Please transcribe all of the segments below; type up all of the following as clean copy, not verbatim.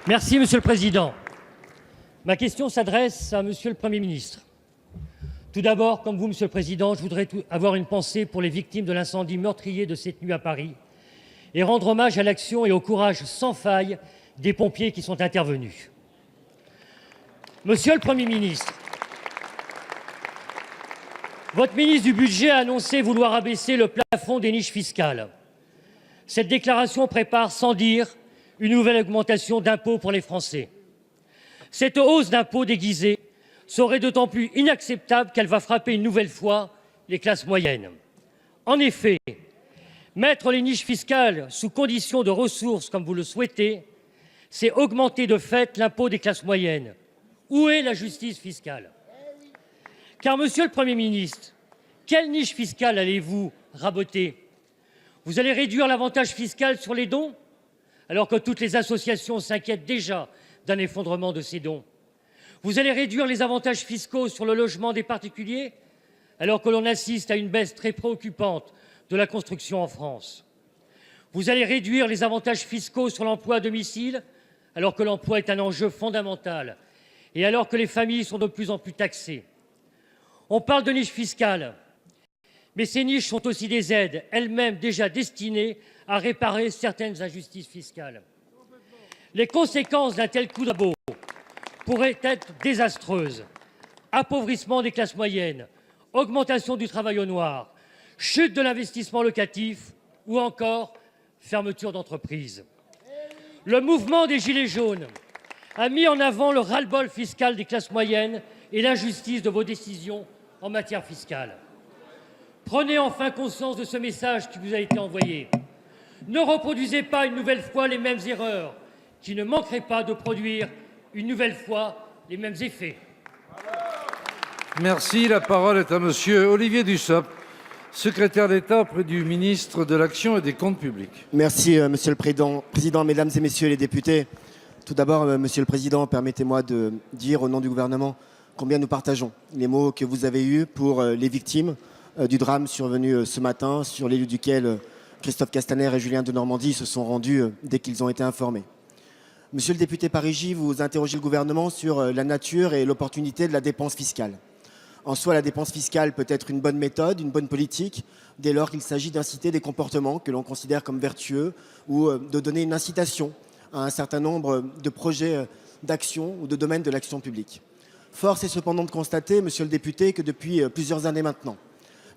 Merci, Monsieur le Président. Ma question s'adresse à Monsieur le Premier ministre. Tout d'abord, comme vous, Monsieur le Président, je voudrais avoir une pensée pour les victimes de l'incendie meurtrier de cette nuit à Paris et rendre hommage à l'action et au courage sans faille des pompiers qui sont intervenus. Monsieur le Premier ministre, votre ministre du Budget a annoncé vouloir abaisser le plafond des niches fiscales. Cette déclaration prépare, sans dire, une nouvelle augmentation d'impôts pour les Français. Cette hausse d'impôts déguisée serait d'autant plus inacceptable qu'elle va frapper une nouvelle fois les classes moyennes. En effet, mettre les niches fiscales sous condition de ressources comme vous le souhaitez, c'est augmenter de fait l'impôt des classes moyennes. Où est la justice fiscale? Car, Monsieur le Premier ministre, quelle niche fiscale allez-vous raboter? Vous allez réduire l'avantage fiscal sur les dons, alors que toutes les associations s'inquiètent déjà d'un effondrement de ces dons. Vous allez réduire les avantages fiscaux sur le logement des particuliers, alors que l'on assiste à une baisse très préoccupante de la construction en France. Vous allez réduire les avantages fiscaux sur l'emploi à domicile, alors que l'emploi est un enjeu fondamental et alors que les familles sont de plus en plus taxées. On parle de niches fiscales, mais ces niches sont aussi des aides, elles-mêmes déjà destinées à réparer certaines injustices fiscales. Les conséquences d'un tel coup de rabot pourraient être désastreuses. Appauvrissement des classes moyennes, augmentation du travail au noir, chute de l'investissement locatif ou encore fermeture d'entreprises. Le mouvement des Gilets jaunes a mis en avant le ras-le-bol fiscal des classes moyennes et l'injustice de vos décisions en matière fiscale. Prenez enfin conscience de ce message qui vous a été envoyé. Ne reproduisez pas une nouvelle fois les mêmes erreurs qui ne manqueraient pas de produire une nouvelle fois les mêmes effets. Merci. La parole est à Monsieur Olivier Dussopt, secrétaire d'État auprès du ministre de l'Action et des Comptes publics. Merci, Monsieur le Président, Mesdames et Messieurs les députés. Tout d'abord, Monsieur le Président, permettez-moi de dire au nom du gouvernement combien nous partageons les mots que vous avez eus pour les victimes du drame survenu ce matin, sur les lieux duquel Christophe Castaner et Julien Denormandie se sont rendus dès qu'ils ont été informés. Monsieur le député Parigi, vous interrogez le gouvernement sur la nature et l'opportunité de la dépense fiscale. En soi, la dépense fiscale peut être une bonne méthode, une bonne politique, dès lors qu'il s'agit d'inciter des comportements que l'on considère comme vertueux ou de donner une incitation à un certain nombre de projets d'action ou de domaines de l'action publique. Force est cependant de constater, monsieur le député, que depuis plusieurs années maintenant,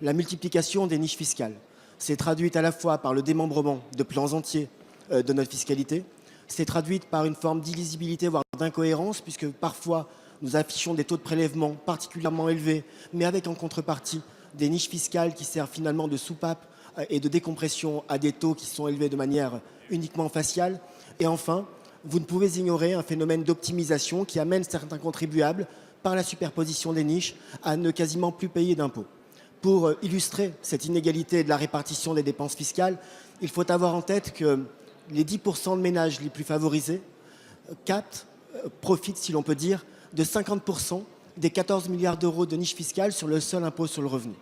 la multiplication des niches fiscales s'est traduite à la fois par le démembrement de plans entiers de notre fiscalité, s'est traduite par une forme d'illisibilité, voire d'incohérence, puisque parfois nous affichons des taux de prélèvement particulièrement élevés, mais avec en contrepartie des niches fiscales qui servent finalement de soupape et de décompression à des taux qui sont élevés de manière uniquement faciale. Et enfin, vous ne pouvez ignorer un phénomène d'optimisation qui amène certains contribuables, par la superposition des niches, à ne quasiment plus payer d'impôts. Pour illustrer cette inégalité de la répartition des dépenses fiscales, il faut avoir en tête que les 10% de ménages les plus favorisés profitent, si l'on peut dire, de 50% des 14 milliards d'euros de niches fiscales sur le seul impôt sur le revenu.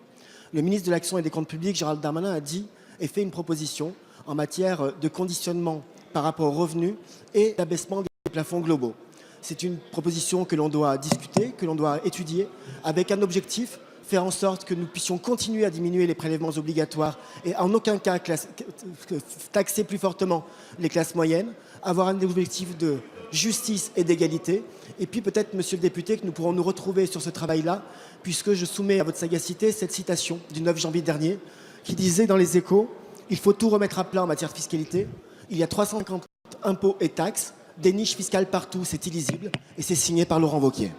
Le ministre de l'Action et des Comptes publics, Gérald Darmanin, a dit et fait une proposition en matière de conditionnement par rapport aux revenus et d'abaissement des plafonds globaux. C'est une proposition que l'on doit discuter, que l'on doit étudier, avec un objectif: faire en sorte que nous puissions continuer à diminuer les prélèvements obligatoires et en aucun cas taxer plus fortement les classes moyennes, avoir un objectif de justice et d'égalité. Et puis peut-être, monsieur le député, que nous pourrons nous retrouver sur ce travail-là, puisque je soumets à votre sagacité cette citation du 9 janvier dernier, qui disait dans les Échos: il faut tout remettre à plat en matière de fiscalité. Il y a 350 impôts et taxes, des niches fiscales partout, c'est illisible, et c'est signé par Laurent Wauquiez.